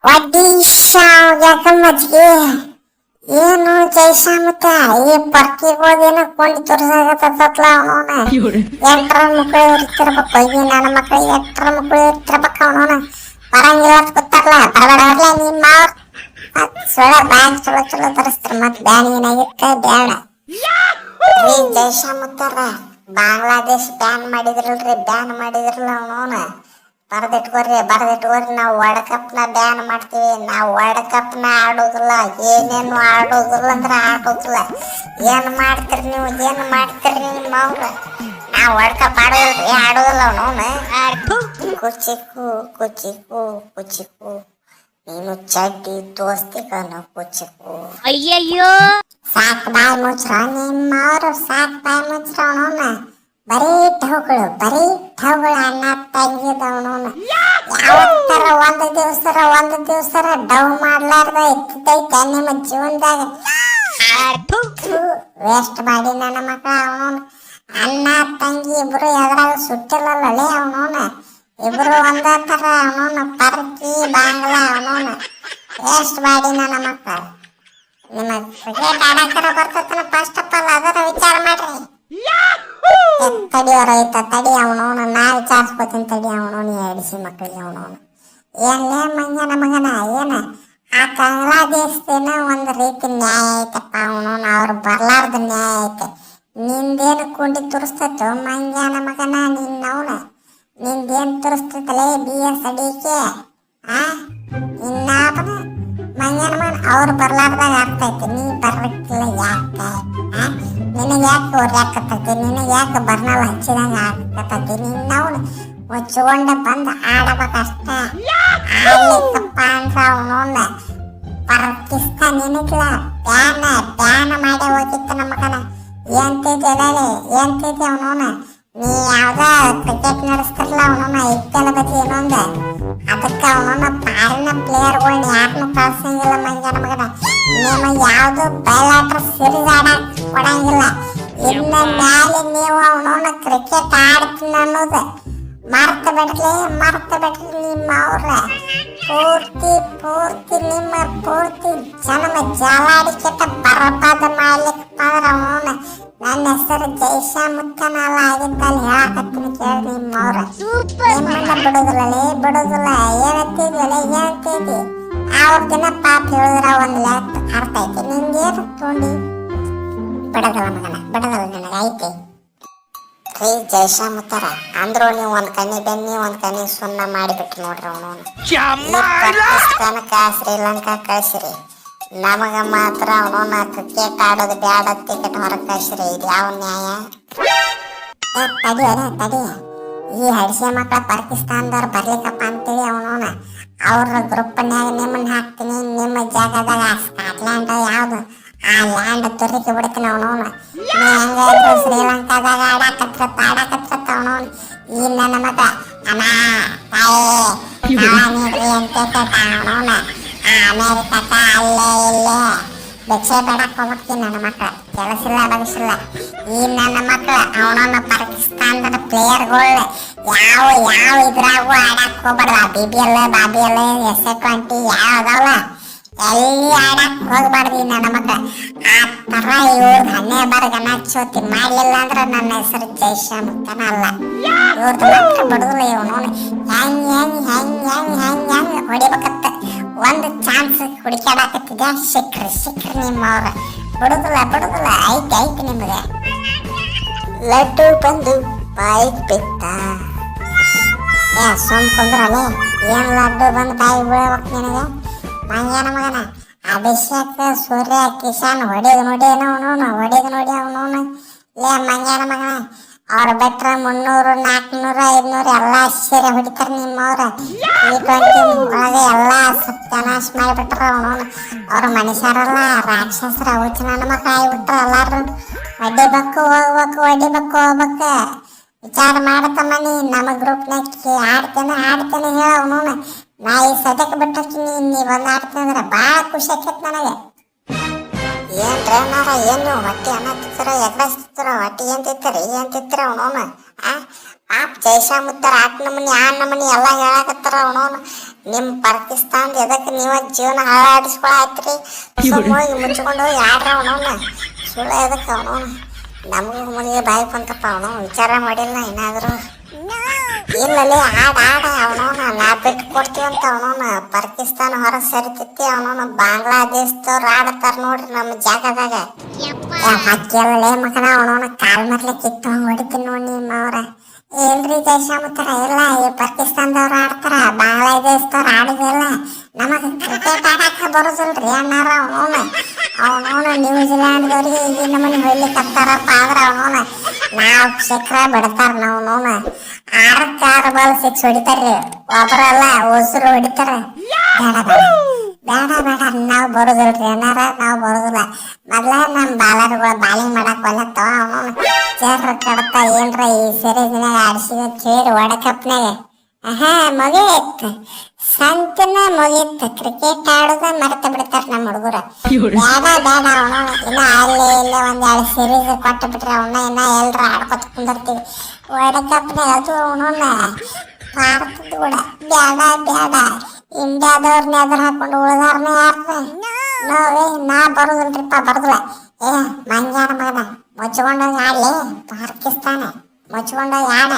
ಒಡಿಶಾ ಯಾಕಮ್ಮಜ್ಜಿಗೆ ಏನು ಜೈಸಾಮತ ಈ ಪರ್ಕಿಗೋದೇನೋ ಕೊಂಡಿ ತೋರ್ಸಾಗತ್ತಲ್ಲ ಅವನವನ ಎಂಟ್ರ ಮಕ್ಕಳು ಇರ್ತಿರ್ಬೇಕು ಈ ನನ್ನ ಮಕ್ಕಳು ಎಂಟ್ರ ಮಕ್ಕಳು ಇರ್ತಿರ್ಬೇಕು ಅವನವನ ಬರಂಗಿಲ್ಲ ಗೊತ್ತಾರಲ್ಲ ಬರಬೇಡ ನಿಮ್ಮ ಸೊಳ ಬ್ಯಾನ್ ಚಲೋ ಚಲೋ ತರಿಸ್ತಾರ ಮತ್ ಬ್ಯಾನ್ ಏನಾಗಿತ್ತ ಬ್ಯಾಡ ರೀ ಜೈಸಾಮತ್ತಾರ ಬಾಂಗ್ಲಾದೇಶ್ ಬ್ಯಾನ್ ಮಾಡಿದ್ರಲ್ರಿ ಬ್ಯಾನ್ ಮಾಡಿದ್ರಲ್ಲ ಅವನವನ ಬರೆದಿಟ್ಕೋರಿ ನಾವು ವರ್ಲ್ಡ್ ಕಪ್ನ ಬ್ಯಾನ್ ಮಾಡ್ತೀವಿ ನಾವು ವರ್ಲ್ಡ್ ಕಪ್ನ ಆಡೋದಿಲ್ಲ ಏನೇನು ಆಡೋದಿಲ್ಲ ಅಂದ್ರೆ ಆಡೋದಿಲ್ಲ ಏನು ಮಾಡ್ತೀರಿ ನೀವು ನಿಮ್ಮ ಅವ್ರ ನಾವು ವರ್ಲ್ಡ್ ಕಪ್ ಆಡೋದಿಲ್ರಿ ಆಡೋದಿಲ್ಲ ಅವನು ಕುಚಿಕು ಕುಚಿಕು ಕುಚಿಕು ನೀನು ಚಡ್ಡಿ ದೋಸ್ತಿ ಕನು ಕುಚಿಕು ಅಯ್ಯಯ್ಯೋ ಸಾಕ್ ಬಾಯಿ ಮುಚ್ರ ನಿಮ್ಮವ್ರು ಸಾಕ್ ಬಾಯಿ ಮುಚ್ರ ಅವನವನ ಬರೀ ಠವುಗಳು ಅಣ್ಣ ತಂಗಿದವನು ಯಾವತ್ತರ ಒಂದು ದಿವಸರ ಡವ್ ಮಾಡ್ಲಾರ್ದ ಇತ್ತೈತೆ ನಿಮ್ಮ ಜೀವನದಾಗ ವೇಸ್ಟ್ ಮಾಡಿ ನನ್ನ ಮಕ್ಕಳ ಅವನು ಅಣ್ಣ ತಂಗಿ ಇಬ್ರು ಎದ್ರಾಗ ಸುಟ್ಟಿಲ್ಲೇ ಅವನವನ ಇಬ್ರು ಒಂದೇ ತರ ಅವನವನ ಪರ್ಕಿ ಬಾಂಗ್ಲಾ ಅವನವನ ವೇಸ್ಟ್ ಮಾಡಿ ನನ್ನ ಮಕ್ಕಳ ನಿಮ್ಮ ಕ್ರಿಕೆಟ್ ಆಡಕರ ಬರ್ತತನ ಫಸ್ಟ್ ಆಫ್ ಆಲ್ ಅದರ ವಿಚಾರ ಮಾಡ್ರಿ ತಡಿಯೋ ರೈತ ತಡಿ ಅವನವನು ನಾ ವಿಚಾರಿಸ್ಕೋತೀನಿ ತಡಿ ಅವನವನು ಎಡಿಸಿ ಮಕ್ಕಳಿಗೆ ಅವನವನು ಏನ್ಲೇ ಮಂಗನ ಮಗನ ಏನ ಆ ಬಾಂಗ್ಲಾದೇಶದೇನ ಒಂದು ರೀತಿ ನ್ಯಾಯ ಐತಪ್ಪ ಅವನವನು ಅವ್ರು ಬರ್ಲಾರ್ದ ನ್ಯಾಯ ಐತೆ ನಿಂದೇನು ಕುಂಡಿ ತುರಿಸ್ತೈತೋ ಮಂಗ್ಯಾನ ಮಗನ ನಿನ್ನವನ ನಿಂದೇನು ತುರಿಸ್ತೈತಲೇ BS ಅಡಿಕೆ ಇನ್ನಾಪನ ಮಂಗ್ಯಾನ ಮಗನ ಅವ್ರು ಬರ್ಲಾರ್ದಾಗ ಆಗ್ತೈತೆ ನೀ ಬರ್ಬೇಕಿಲ್ಲ ಯಾಕೆ ನಿನಗೆ ಯಾಕೆ ಹೊರ್ಯಾಕತ್ತೈತಿ ನಿನಗೆ ಯಾಕೆ ಬರ್ನಲ್ಲ ಹಚ್ಚಿದಂಗ ಆಗತ್ತೈತಿ ನಿನ್ನವನು ಮುಚ್ಚಿಕೊಂಡ ಬಂದು ಆಡಬೇಕಷ್ಟ ಆಡ್ಲಿಕ್ಕಪ್ಪ ಅಂದ್ರ ಅವನವನ್ನ ಪರ್ಕಿಸ್ತಾ ನಿನಗಿಲ್ಲ ಬ್ಯಾನ ಮಾಡಿ ಹೋಗಿತ್ತು ನಮ್ಮ ಮಗನ ಏನ್ತಿದ್ದೆ ಅವನವನ ನೀ ಯಾವ್ದ ಕ್ರಿಕೆಟ್ ನಡೆಸ್ತಾರಲ್ಲ ಅವನವನ IPL ಬಗ್ಗೆ ಏನೊಂದ ಅದಕ್ಕೆ ಅವನವನ ಪಾರಿನ ಪ್ಲೇಯರ್ಗಳನ್ನ ಯಾರನ್ನು ಕಳ್ಸಂಗಿಲ್ಲ ಮಂಜನ ಮಗನ ನಿಮ್ಮ ಯಾವ್ದು ಬಯಲಾಟರ್ ಸಿರೀಸ್ ಆಡಕ್ ಕೊಡಂಗಿಲ್ಲ ಇನ್ನ ಮ್ಯಾಲೆ ನೀವು ಅವನವನ ಕ್ರಿಕೆಟ್ ಆಡ್ತೀನಿ ಅನ್ನೋದು ಮರ್ತ ಬಿಡ್ರಿ ನಿಮ್ಮ ಅವ್ರ ಪೂರ್ತಿ ನಿಮ್ಮ ಜನ್ಮ ಜಾಲಾಡಿ ಕೆಟ್ಟ ಬರಬಾದ ಮಾಡ್ಲಿಕ್ಕೆ ಅವನವನ ನನ್ನ ಹೆಸರು ಜೈಸಾಮುತ್ತನಲ್ಲ ಆಗಿದ್ದಲ್ಲಿ ಹೇಳಕತ್ತೀನಿ ಕೇಳಿ ನಿಮ್ಮವ್ರ ನಿಮ್ಮನ್ನ ಬಿಡುದಿಲ್ಲ ಏನಂತಿದ್ವಿ ಅವ್ರ ದಿನ ಪಾಪ ಹೇಳಿದ್ರ ಒಂದ್ ಲೆಕ್ಕ ಅರ್ಥ ಐತಿ ನಿಂಗೇನು ತೊಂಡಿ ಬಿಡದಲ್ಲ ಮಗನ ಬಿಡದಲ್ಲ ನನಗೆ ಐತಿ ರೀ ಜೈಸಾಮುತ್ತರ ಅಂದ್ರು ನೀವು ಒಂದ್ ಕಣ್ಣಿ ಬೆನ್ನಿ ಒಂದ್ ಕಣ್ಣಿ ಸುಣ್ಣ ಮಾಡಿಬಿಟ್ರಿ ನೋಡ್ರಿ ಅವನವನು ಪಾಕಿಸ್ತಾನಕ್ಕ ಶ್ರೀಲಂಕಾ ಕಳ್ಸಿರಿ ನಮಗ ಮಾತ್ರ ಅವನವನ್ನ ಕ್ರಿಕೆಟ್ ಆಡೋದು ಬ್ಯಾಡ ಟಿಕೆಟ್ ಹೊರಗೆ ಕಳ್ಸಿರಿ ಇದು ಯಾವ ನ್ಯಾಯ ತಡಿ ಈ ಹಡಿಸೆ ಮಕ್ಕಳ ಪಾಕಿಸ್ತಾನದವ್ರು ಬರ್ಲಿಕ್ಕಪ್ಪ ಅಂತೇಳಿ ಅವನವನ ಅವ್ರ ಗ್ರೂಪ್ನ್ಯಾಗ ನಿಮ್ಮನ್ನ ಹಾಕ್ತೀನಿ ನಿಮ್ಮ ಜಾಗದಾಗ ಸ್ಕಾಟ್ಲ್ಯಾಂಡ್ ಯಾವ್ದು ಆ ಲ್ಯಾಂಡ್ ತುರಿಕಿ ಬಿಡ್ತೀನಿ ಅವನವನ ನೀ ಹೆಂಗಾದ್ರು ಶ್ರೀಲಂಕಾದಾಗ ಆಡಾಕತ್ರತ್ತ ಅವನವನು ಈ ನನ್ನ ಮಗ ಅಮ್ಮ ತಾಯಿ ನೀಡ್ರಿ ಅಂತ ಅವನವನ ಅಮೇರಿಕಕ್ಕ ಅಲ್ಲೇ ಇಲ್ಲೇ ಭಿಕ್ಷೆ ಬೇಡಕ್ಕೆ ಹೋಗ್ತೀನಿ ನನ್ನ ಮಕ್ಕಳ ಕೆಲಸಿಲ್ಲ ಬಗಸಿಲ್ಲ ಈ ನನ್ನ ಮಕ್ಕಳು ಅವನವನ್ನ ಪಾಕಿಸ್ತಾನದ ಪ್ಲೇಯರ್ಗಳು ಯಾವ ಇದ್ರಾಗೂ ಆಡಕ್ ಹೋಗ್ಬಾರ್ದ BBL ಬಾಬಿಎಲ್ SA20 ಯಾವ್ದಲ್ಲ ಎಲ್ಲಿ ಆಡಕ್ ಹೋಗ್ಬಾರ್ದು ಈ ನನ್ನ ಮಕ್ಕಳ ಆ ತರ ಇವ್ರದ್ದು ಹನ್ನೆ ಬರಗನ ಚೋತಿ ಮಾಡ್ಲಿಲ್ಲ ಅಂದ್ರೆ ನನ್ನ ಹೆಸರು ಜೈಸಾಮುತ್ತನ ಅಲ್ಲ ಇವ್ರದ್ದು ಮಾತ್ರ ಬಿಡುದಿಲ್ಲ ಇವನು ಹೆಂಗ್ ಹೊಡಿಬೇಕತ್ತ ಒಂದು ಚಾನ್ಸ್ ಹುಡುಕಾಡಕತ್ತಿದ್ದೆ ಸಿಕ್ಕ್ರಿ ನಿಮ್ಮವ್ರ ಬಿಡುದಿಲ್ಲ ಐತಿ ನಿಮಗೆ ಲಡ್ಡು ಬಂದು ಬಾಯಿ ಬಿತ್ತ ಸುಮ್ ಕುಂದ್ರಲೆ ಏನ್ ಲಡ್ಡು ಬಂದು ಬಾಯಿ ಬೀಳ್ಬೇಕು ನಿನಗೆ ಮಂಗ್ಯಾನ ಮಗನ ಅಭಿಷೇಕ್ ಸೂರ್ಯ ಕಿಶಾನ್ ಹೊಡೆದು ನೋಡಿ ಅವನವನು ಲೇ ಮಂಗ್ಯಾನ ಮಗನ ಅವ್ರ ಬಿಟ್ರ 300 400 500 ಎಲ್ಲಾ ಸೇರಿ ಹೊಡಿತಾರ ನಿಮ್ಮವ್ರ T20 ಒಳಗೆ ಎಲ್ಲಾ ಸತ್ಯನಾಶ ಮಾಡಿಬಿಟ್ರ ಅವನವನು ಅವ್ರ ಮನುಷ್ಯರಲ್ಲ ರಾಕ್ಷಸರ ಹುಚ್ಚ ನನ್ನ ಮಕ್ಕಳು ಆಗಿಬಿಟ್ರ ಎಲ್ಲಾರು ಹೊಡಿಬೇಕು ಹೋಗ್ಬೇಕು ವಿಚಾರ ಮಾಡತಮ್ಮ ನೀ ನಮ್ಮ ಗ್ರೂಪ್ನಾಗ ಆಡ್ತೇನೆ ಹೇಳ ಅವನವನು ನಾ ಈ ಸದ್ಯಕ್ಕೆ ಬಿಟ್ಟಿರ್ತೀನಿ ನೀ ಬಂದು ಆಡ್ತೀನಿ ಅಂದ್ರೆ ಭಾಳ ಖುಷಿ ಆಕೈತಿ ನನಗೆ ಏನ್ ಏನು ಹೊಟ್ಟೆ ಅನ್ನ ತಿಂತಾರ ಎಗ್ರಸ್ ತಿಂತಾರ ಹೊಟ್ಟೆ ಏನ್ ತಿಂತಾರ ಅವನವನ ಜೈಶಾಮುದ್ದರ್ ಆಟ ನಮನಿ ಆ ನಮನಿ ಎಲ್ಲ ಹೇಳಕತ್ತಾರ ಅವನವನು. ನಿಮ್ ಪಾಕಿಸ್ತಾನ ಎದಕ್ಕೆ ನೀವ ಜೀವನ ಹಾಳಾಡಿಸ್ಕೊಳತ್ರಿ, ಹೋಗಿ ಮುಚ್ಕೊಂಡು ಹೋಗಿ ಆಡ್ರ ಅವನವನ ಸುಳ್ಳ ಎದಕ್ಕೆ ಅವನವನು. ನಮಗೂ ಮನೆಗೆ ಬಾಯಿ ಬಂತಪ್ಪ ಅವನು ವಿಚಾರ ಮಾಡಿಲ್ಲ ಏನಾದ್ರು. ಇಲ್ಲಲ್ಲಿ ಆಡ ಅವನವನ ನಾ ಬಿಟ್ಟು ಕೊಡ್ತೀವಂತ ಅವನವನ. ಪಾಕಿಸ್ತಾನ ಹೊರ ಸರಿತೈತಿ ಅವನವನ. ಬಾಂಗ್ಲಾದೇಶದವ್ರು ಆಡತ್ತಾರ ನೋಡ್ರಿ ನಮ್ಮ ಜಾಗದಾಗ. ಹಕ್ಕಿಯಲ್ಲೇ ಮಗನ ಅವನವನ ಕಾಲ್ ಮರ್ಲೆ ಕಿತ್ತು ಹೊಡಿತೀನಿ ನೋಡಿ ನಿಮ್ಮವ್ರ. ಇಲ್ರಿ ಜೈಶಾಮುತ್ತರ ಇಲ್ಲ, ಈ ಪಾಕಿಸ್ತಾನದವ್ರು ಆಡ್ತಾರ, ಬಾಂಗ್ಲಾದೇಶದವ್ರು ಆಡಿದಿಲ್ಲ. ನಮಗ ಕ್ರಿಕೆಟ್ ಆಡಾಕ ಬರೋದಿಲ್ರಿ ಅಣ್ಣಾರ ಅವನವನ ನ್ಯೂಜಿಲ್ಯಾಂಡ್ದವ್ರಿಗೆ ಈ ನಮ್ಮನೆ ಹೊಯ್ಲಿಕ್ಕತ್ತಾರಪ್ಪ. ಆದ್ರ ಅವನವನ ನಾವು ಶಿಖರ ಬಿಡ್ತಾರ. ನಾವ್ನವನ 6ಕ್ಕೆ 6 ಬಾಲ್ 6 ಹೊಡಿತಾರ್ರಿ. ಒಬ್ಬರಲ್ಲ ಹೊಸರು ಹೊಡಿತಾರ. ಬೇಡ ನಾವು ಬರೋದಿಲ್ರಿ ಅಣ್ಣಾರ, ನಾವು ಬರೋದಿಲ್ಲ. ಮೊದ್ಲ ನಮ್ಮ ಬಾಲರ್ಗಳು ಬಾಲಿಂಗ್ ಮಾಡಕ್ ಒಲ್ಲತ್ತವ. ಅವನು ಚೇರ್ ಕಡತ ಏನ್ರ ಈ ಸೀರೀಸ್ನಾಗ ಆಡಿಸಿದ ಕೇಳಿ ಒಡಕಪ್ನಾಗ ಮುಗಿಯಿತ್ತು, ಸಂತನ ಮುಗಿಯಿತ್ತು. ಕ್ರಿಕೆಟ್ ಆಡೋದ ಮರೆತ ಬಿಡ್ತಾರ ನಮ್ಮ ಹುಡುಗರ. ಬೇಡ ಅವನು ಇನ್ನ ಅಲ್ಲಿ ಇಲ್ಲೇ 1-2 ಸೀರೀಸ್ ಕೊಟ್ಟು ಬಿಟ್ರೆ ಅವನ್ನ ಇನ್ನ ಎಲ್ರ ಆಡ್ಕೊತ ಕುಂದಿರ್ತೀವಿ ಒಡಕಪ್ನಾಗ. ಅದು ಅವನನ್ನ ಭಾರತದ ಕೂಡ ಬೇಡ ಇಂಡಿಯಾದವ್ರನ್ನ ಎದುರು ಹಾಕೊಂಡು ಉಳಿದಾರನ ಯಾರ ನೋವೇ. ನಾ ಬರೋದಿಲ್ರಿಪ್ಪ, ಬರೋದಿಲ್ಲ. ಮಂಗ್ಯಾರ ಮಗನ ಮುಚ್ಕೊಂಡೋಗಿ ಆಡ್ಲಿ ಪಾಕಿಸ್ತಾನ, ಮುಚ್ಕೊಂಡೋಗಿ ಆಡ.